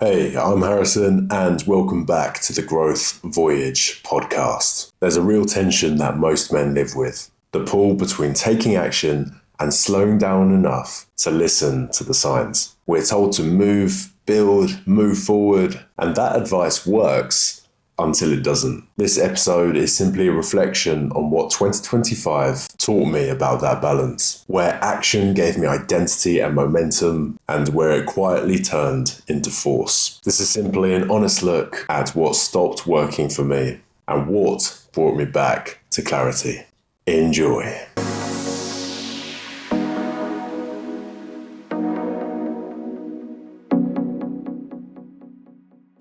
Hey, I'm Harrison and welcome back to the Growth Voyage Podcast. There's a real tension that most men live with, the pull between taking action and slowing down enough to listen to the signs. We're told to move, build, move forward, and that advice works until it doesn't. This episode is simply a reflection on what 2025 taught me about that balance, where action gave me identity and momentum, and where it quietly turned into force. This is simply an honest look at what stopped working for me and what brought me back to clarity. Enjoy.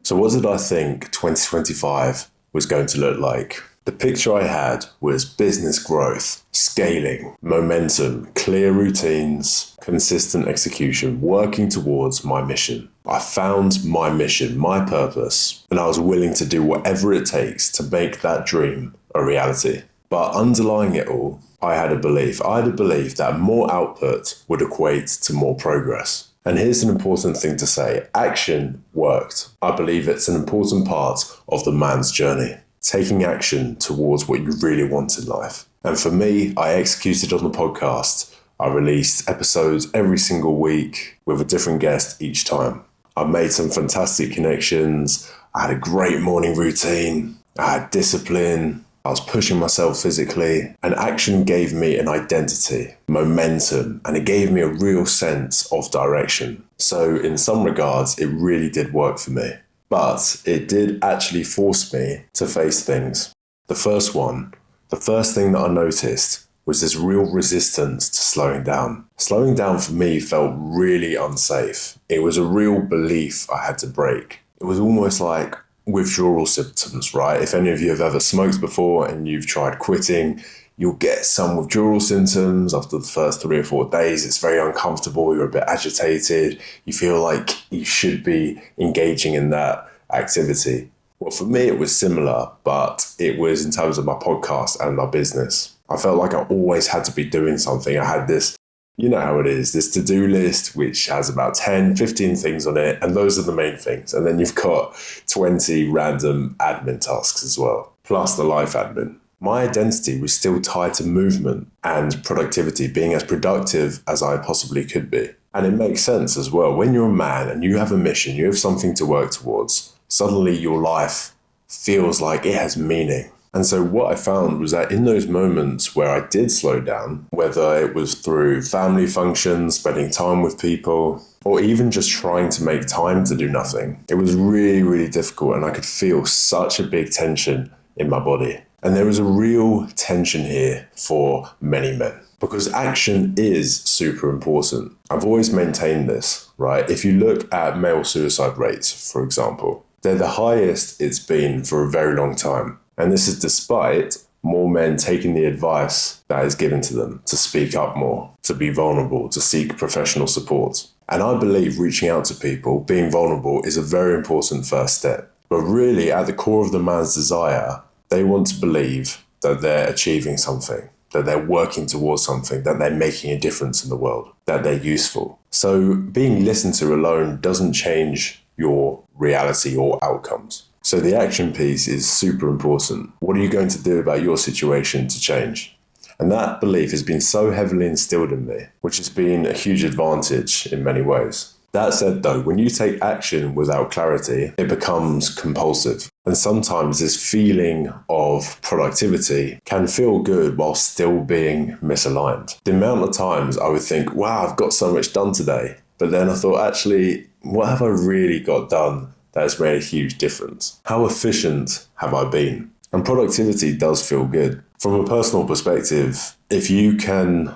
So what did I think 2025 was going to look like? The picture I had was business growth, scaling, momentum, clear routines, consistent execution, working towards my mission. I found my mission, my purpose, and I was willing to do whatever it takes to make that dream a reality. But underlying it all, I had a belief. I had a belief that more output would equate to more progress. And here's an important thing to say. Action worked. I believe it's an important part of the man's journey. Taking action towards what you really want in life. And for me, I executed on the podcast. I released episodes every single week with a different guest each time. I made some fantastic connections. I had a great morning routine. I had discipline. I was pushing myself physically, and action gave me an identity, momentum, and it gave me a real sense of direction. So in some regards, it really did work for me. But it did actually force me to face things. The first thing that I noticed was this real resistance to slowing down. Slowing down for me felt really unsafe. It was a real belief I had to break. It was almost like withdrawal symptoms, right? If any of you have ever smoked before and you've tried quitting, you'll get some withdrawal symptoms after the first 3 or 4 days. It's very uncomfortable. You're a bit agitated. You feel like you should be engaging in that activity. Well, for me, it was similar, but it was in terms of my podcast and my business. I felt like I always had to be doing something. I had this, you know how it is, this to-do list, which has about 10, 15 things on it. And those are the main things. And then you've got 20 random admin tasks as well, plus the life admin. My identity was still tied to movement and productivity, being as productive as I possibly could be. And it makes sense as well. When you're a man and you have a mission, you have something to work towards, suddenly your life feels like it has meaning. And so what I found was that in those moments where I did slow down, whether it was through family functions, spending time with people, or even just trying to make time to do nothing, it was really, really difficult. And I could feel such a big tension in my body. And there was a real tension here for many men because action is super important. I've always maintained this, right? If you look at male suicide rates, for example, they're the highest it's been for a very long time. And this is despite more men taking the advice that is given to them to speak up more, to be vulnerable, to seek professional support. And I believe reaching out to people, being vulnerable, is a very important first step. But really, at the core of the man's desire, they want to believe that they're achieving something, that they're working towards something, that they're making a difference in the world, that they're useful. So being listened to alone doesn't change your reality or outcomes. So the action piece is super important. What are you going to do about your situation to change? And that belief has been so heavily instilled in me, which has been a huge advantage in many ways. That said though, when you take action without clarity, it becomes compulsive. And sometimes this feeling of productivity can feel good while still being misaligned. The amount of times I would think, wow, I've got so much done today. But then I thought, actually, what have I really got done that has made a huge difference? How efficient have I been? And productivity does feel good. From a personal perspective, if you can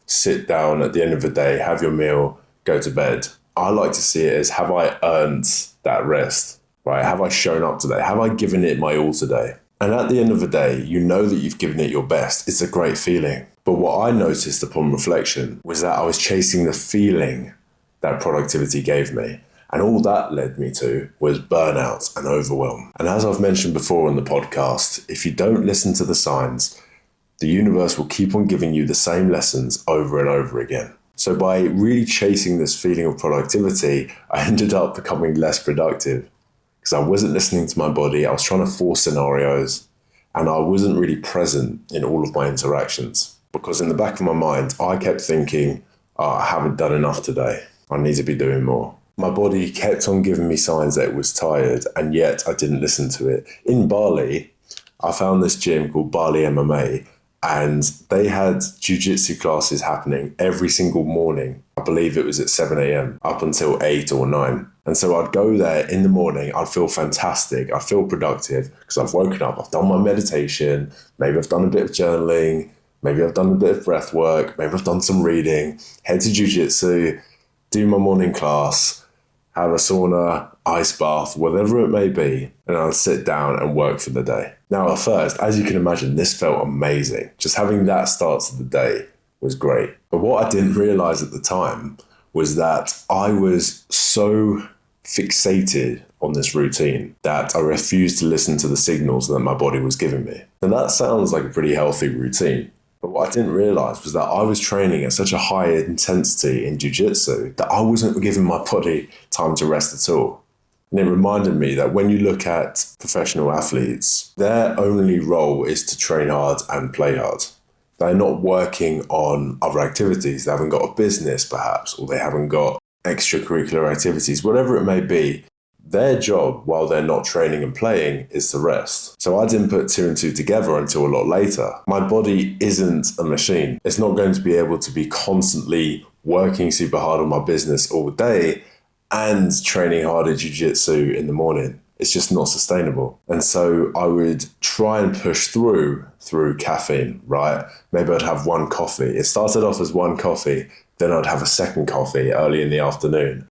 sit down at the end of the day, have your meal, go to bed, I like to see it as, have I earned that rest, right? Have I shown up today? Have I given it my all today? And at the end of the day, you know that you've given it your best. It's a great feeling. But what I noticed upon reflection was that I was chasing the feeling that productivity gave me. And all that led me to was burnout and overwhelm. And as I've mentioned before on the podcast, if you don't listen to the signs, the universe will keep on giving you the same lessons over and over again. So by really chasing this feeling of productivity, I ended up becoming less productive because I wasn't listening to my body. I was trying to force scenarios and I wasn't really present in all of my interactions, because in the back of my mind, I kept thinking, I haven't done enough today. I need to be doing more. My body kept on giving me signs that it was tired, and yet I didn't listen to it. In Bali, I found this gym called Bali MMA, and they had jiu-jitsu classes happening every single morning. I believe it was at 7 a.m. up until 8 or 9. And so I'd go there in the morning. I'd feel fantastic. I'd feel productive because I've woken up. I've done my meditation. Maybe I've done a bit of journaling. Maybe I've done a bit of breath work. Maybe I've done some reading. Head to jiu-jitsu, do my morning class, have a sauna, ice bath, whatever it may be, and I'll sit down and work for the day. Now, at first, as you can imagine, this felt amazing. Just having that start to the day was great. But what I didn't realize at the time was that I was so fixated on this routine that I refused to listen to the signals that my body was giving me. And that sounds like a pretty healthy routine. But what I didn't realize was that I was training at such a high intensity in jiu-jitsu that I wasn't giving my body time to rest at all. And it reminded me that when you look at professional athletes, their only role is to train hard and play hard. They're not working on other activities. They haven't got a business perhaps, or they haven't got extracurricular activities, whatever it may be. Their job while they're not training and playing is to rest. So I didn't put two and two together until a lot later. My body isn't a machine. It's not going to be able to be constantly working super hard on my business all day and training hard at jiu-jitsu in the morning. It's just not sustainable. And so I would try and push through caffeine, right? Maybe I'd have one coffee. It started off as one coffee, then I'd have a second coffee early in the afternoon,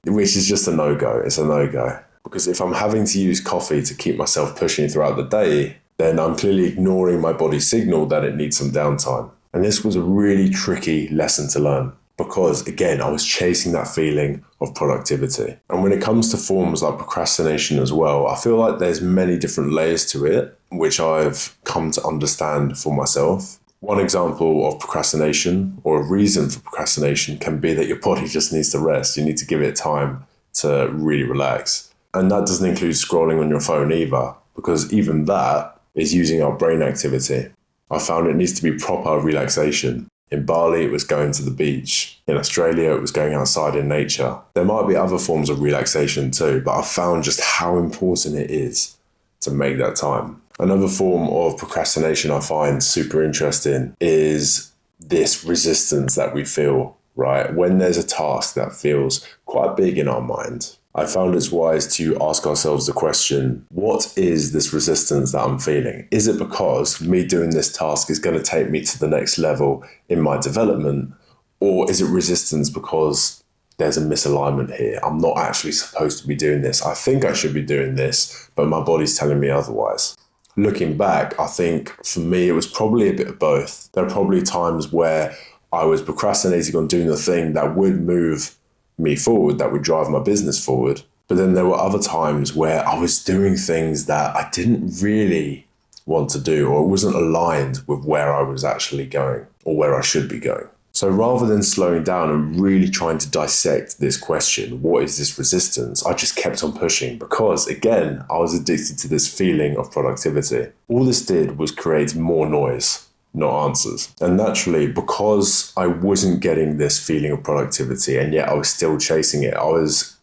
which is just a no-go. It's a no-go. Because if I'm having to use coffee to keep myself pushing throughout the day, then I'm clearly ignoring my body's signal that it needs some downtime. And this was a really tricky lesson to learn because, again, I was chasing that feeling of productivity. And when it comes to forms like procrastination as well, I feel like there's many different layers to it, which I've come to understand for myself. One example of procrastination, or a reason for procrastination, can be that your body just needs to rest. You need to give it time to really relax. And that doesn't include scrolling on your phone either, because even that is using our brain activity. I found it needs to be proper relaxation. In Bali, it was going to the beach. In Australia, it was going outside in nature. There might be other forms of relaxation too, but I found just how important it is to make that time. Another form of procrastination I find super interesting is this resistance that we feel, right? When there's a task that feels quite big in our mind, I found it's wise to ask ourselves the question, what is this resistance that I'm feeling? Is it because me doing this task is going to take me to the next level in my development? Or is it resistance because there's a misalignment here? I'm not actually supposed to be doing this. I think I should be doing this, but my body's telling me otherwise. Looking back, I think for me, it was probably a bit of both. There are probably times where I was procrastinating on doing the thing that would move me forward, that would drive my business forward. But then there were other times where I was doing things that I didn't really want to do, or it wasn't aligned with where I was actually going or where I should be going. So rather than slowing down and really trying to dissect this question, what is this resistance? I just kept on pushing because, again, I was addicted to this feeling of productivity. All this did was create more noise, not answers. And naturally, because I wasn't getting this feeling of productivity and yet I was still chasing it, I was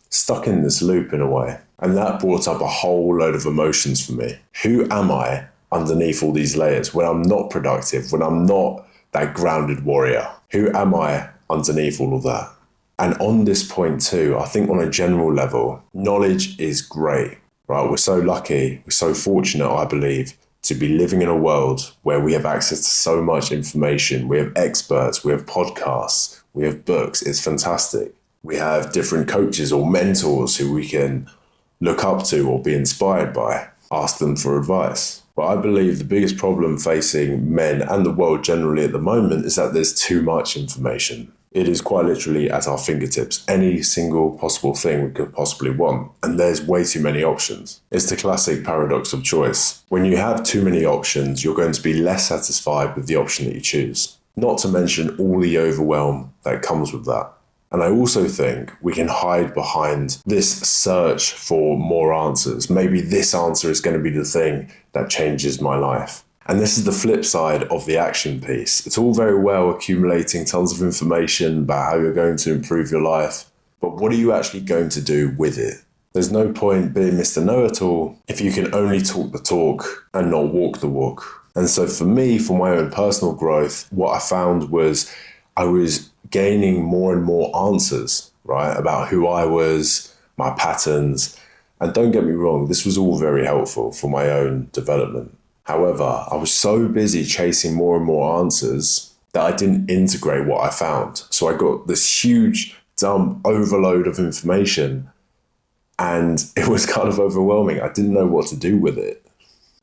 stuck in this loop in a way. And that brought up a whole load of emotions for me. Who am I underneath all these layers when I'm not productive, when I'm not that grounded warrior? Who am I underneath all of that? And on this point too, I think on a general level, knowledge is great, right? We're so lucky, we're so fortunate, I believe, to be living in a world where we have access to so much information. We have experts, we have podcasts, we have books. It's fantastic. We have different coaches or mentors who we can look up to or be inspired by, ask them for advice. But I believe the biggest problem facing men and the world generally at the moment is that there's too much information. It is quite literally at our fingertips, any single possible thing we could possibly want, and there's way too many options. It's the classic paradox of choice. When you have too many options, you're going to be less satisfied with the option that you choose. not to mention all the overwhelm that comes with that. And I also think we can hide behind this search for more answers. Maybe this answer is going to be the thing that changes my life. And this is the flip side of the action piece. It's all very well accumulating tons of information about how you're going to improve your life, but what are you actually going to do with it? There's no point being Mr. Know-it-all if you can only talk the talk and not walk the walk. And so for me, for my own personal growth, what I found was I was gaining more and more answers, right, about who I was, my patterns. And don't get me wrong, this was all very helpful for my own development. However, I was so busy chasing more and more answers that I didn't integrate what I found. So I got this huge dump overload of information, and it was kind of overwhelming. I didn't know what to do with it.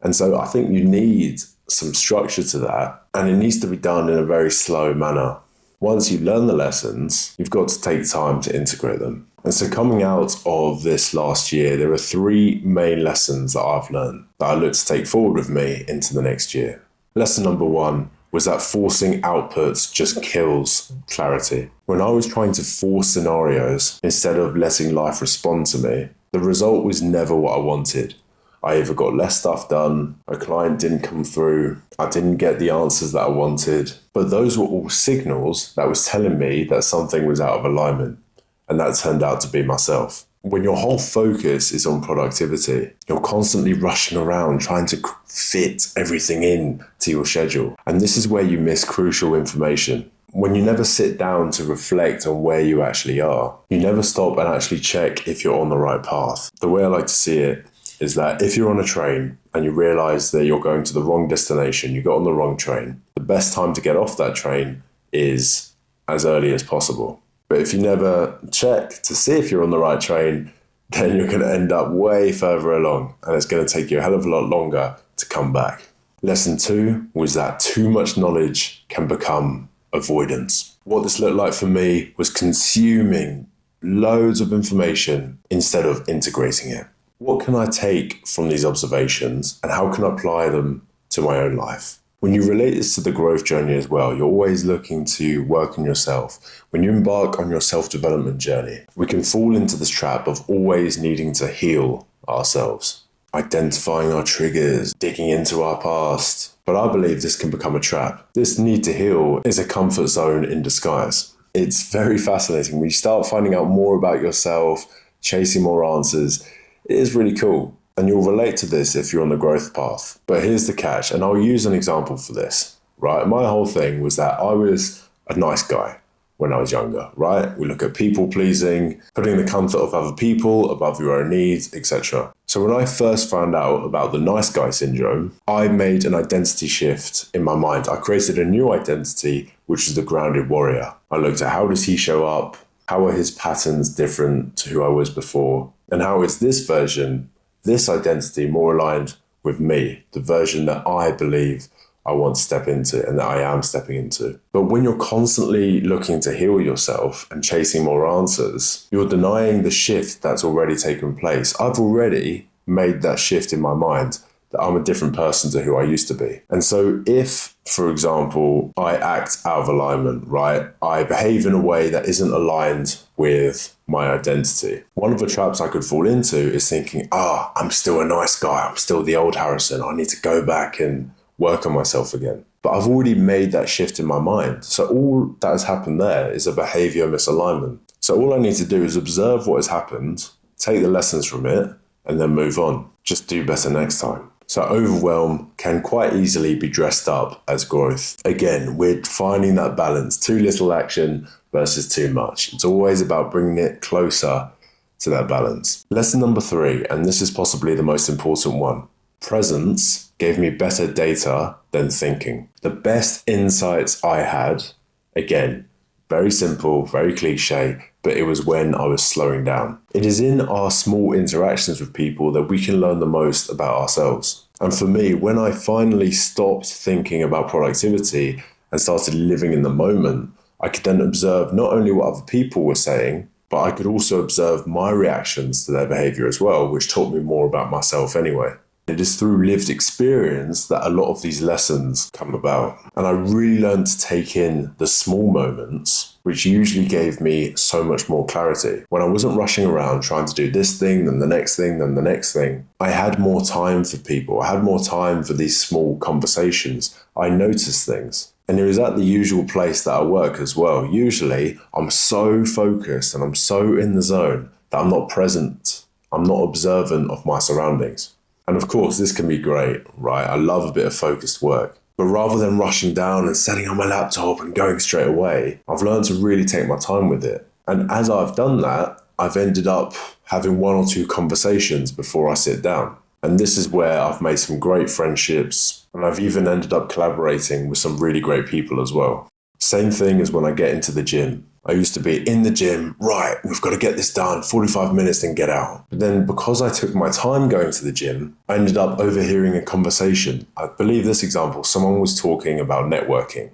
And so I think you need some structure to that, and it needs to be done in a very slow manner. Once you learn the lessons, you've got to take time to integrate them. And so coming out of this last year, there are 3 main lessons that I've learned that I look to take forward with me into the next year. Lesson number 1 was that forcing outputs just kills clarity. When I was trying to force scenarios instead of letting life respond to me, the result was never what I wanted. I either got less stuff done, a client didn't come through, I didn't get the answers that I wanted. But those were all signals that was telling me that something was out of alignment. And that turned out to be myself. When your whole focus is on productivity, you're constantly rushing around trying to fit everything in to your schedule. And this is where you miss crucial information. When you never sit down to reflect on where you actually are, you never stop and actually check if you're on the right path. The way I like to see it is that if you're on a train and you realize that you're going to the wrong destination, you got on the wrong train, the best time to get off that train is as early as possible. But if you never check to see if you're on the right train, then you're going to end up way further along, and it's going to take you a hell of a lot longer to come back. Lesson 2 was that too much knowledge can become avoidance. What this looked like for me was consuming loads of information instead of integrating it. What can I take from these observations, and how can I apply them to my own life? When you relate this to the growth journey as well, you're always looking to work on yourself. When you embark on your self-development journey, we can fall into this trap of always needing to heal ourselves, identifying our triggers, digging into our past. But I believe this can become a trap. This need to heal is a comfort zone in disguise. It's very fascinating. When you start finding out more about yourself, chasing more answers, it is really cool. And you'll relate to this if you're on the growth path. But here's the catch, and I'll use an example for this, right? My whole thing was that I was a nice guy when I was younger, right? We look at people pleasing, putting the comfort of other people above your own needs, etc. So when I first found out about the nice guy syndrome, I made an identity shift in my mind. I created a new identity, which is the grounded warrior. I looked at how does he show up? How are his patterns different to who I was before? And how is this version, this identity, more aligned with me, the version that I believe I want to step into and that I am stepping into. But when you're constantly looking to heal yourself and chasing more answers, you're denying the shift that's already taken place. I've already made that shift in my mind that I'm a different person to who I used to be. And so if, for example, I act out of alignment, right? I behave in a way that isn't aligned with my identity. One of the traps I could fall into is thinking, I'm still a nice guy. I'm still the old Harrison. I need to go back and work on myself again. But I've already made that shift in my mind. So all that has happened there is a behavior misalignment. So all I need to do is observe what has happened, take the lessons from it, and then move on. Just do better next time. So overwhelm can quite easily be dressed up as growth. Again, we're finding that balance, too little action versus too much. It's always about bringing it closer to that balance. Lesson number 3, and this is possibly the most important one. Presence gave me better data than thinking. The best insights I had, again, very simple, very cliche, but it was when I was slowing down. It is in our small interactions with people that we can learn the most about ourselves. And for me, when I finally stopped thinking about productivity and started living in the moment, I could then observe not only what other people were saying, but I could also observe my reactions to their behavior as well, which taught me more about myself anyway. It is through lived experience that a lot of these lessons come about. And I really learned to take in the small moments, which usually gave me so much more clarity. When I wasn't rushing around trying to do this thing, then the next thing, then the next thing, I had more time for people. I had more time for these small conversations. I noticed things. And it was at the usual place that I work as well. Usually, I'm so focused and I'm so in the zone that I'm not present. I'm not observant of my surroundings. And of course, this can be great, right? I love a bit of focused work. But rather than rushing down and setting on my laptop and going straight away, I've learned to really take my time with it. And as I've done that, I've ended up having one or two conversations before I sit down. And this is where I've made some great friendships, and I've even ended up collaborating with some really great people as well. Same thing as when I get into the gym. I used to be in the gym, right, we've got to get this done, 45 minutes, then get out. But then because I took my time going to the gym, I ended up overhearing a conversation. I believe this example, someone was talking about networking.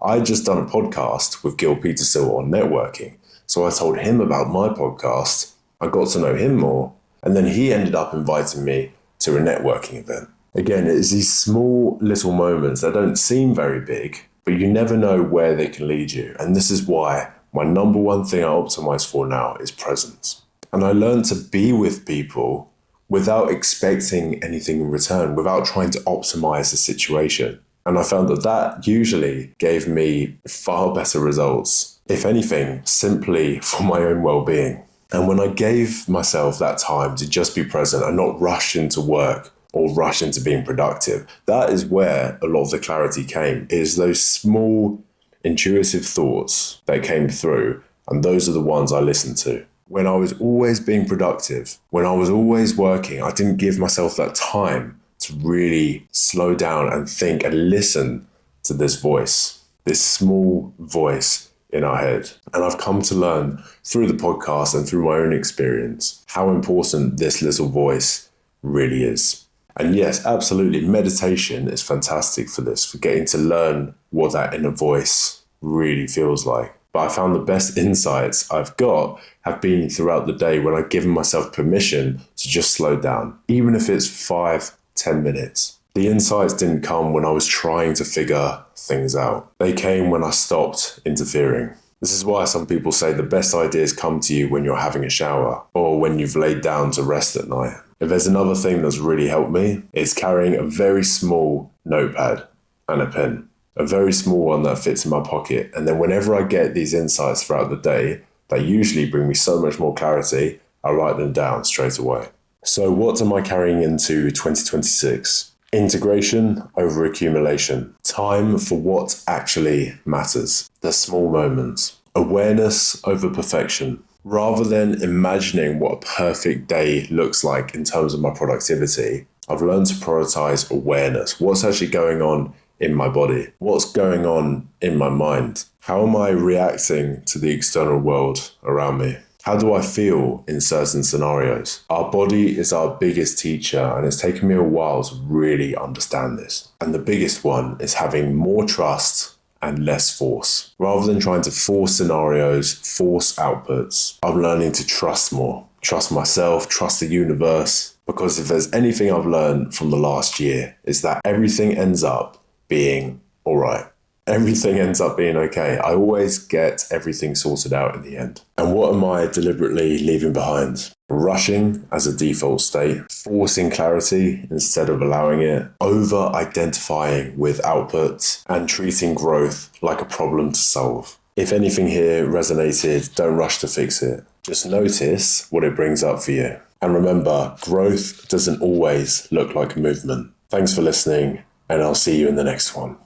I'd just done a podcast with Gil Petersil on networking. So I told him about my podcast. I got to know him more. And then he ended up inviting me to a networking event. Again, it's these small little moments that don't seem very big, but you never know where they can lead you. And this is why my number one thing I optimize for now is presence. And I learned to be with people without expecting anything in return, without trying to optimize the situation. And I found that that usually gave me far better results, if anything, simply for my own well-being. And when I gave myself that time to just be present and not rush into work or rush into being productive, that is where a lot of the clarity came, is those small intuitive thoughts that came through, and those are the ones I listened to. When I was always being productive, when I was always working, I didn't give myself that time to really slow down and think and listen to this voice, this small voice in our head. And I've come to learn through the podcast and through my own experience how important this little voice really is. And yes, absolutely, meditation is fantastic for this, for getting to learn what that inner voice really feels like. But I found the best insights I've got have been throughout the day when I've given myself permission to just slow down, even if it's 5-10 minutes. The insights didn't come when I was trying to figure things out. They came when I stopped interfering. This is why some people say the best ideas come to you when you're having a shower or when you've laid down to rest at night. If there's another thing that's really helped me, it's carrying a very small notepad and a pen. A very small one that fits in my pocket. And then whenever I get these insights throughout the day, that usually bring me so much more clarity, I write them down straight away. So what am I carrying into 2026? Integration over accumulation. Time for what actually matters. The small moments. Awareness over perfection. Rather than imagining what a perfect day looks like in terms of my productivity, I've learned to prioritize awareness. What's actually going on in my body? What's going on in my mind? How am I reacting to the external world around me? How do I feel in certain scenarios? Our body is our biggest teacher, and it's taken me a while to really understand this. And the biggest one is having more trust and less force. Rather than trying to force scenarios, force outputs, I'm learning to trust more. Trust myself, trust the universe. Because if there's anything I've learned from the last year, is that everything ends up being all right. Everything ends up being okay. I always get everything sorted out in the end. And what am I deliberately leaving behind? Rushing as a default state, forcing clarity instead of allowing it, over-identifying with output, and treating growth like a problem to solve. If anything here resonated, don't rush to fix it. Just notice what it brings up for you. And remember, growth doesn't always look like movement. Thanks for listening, and I'll see you in the next one.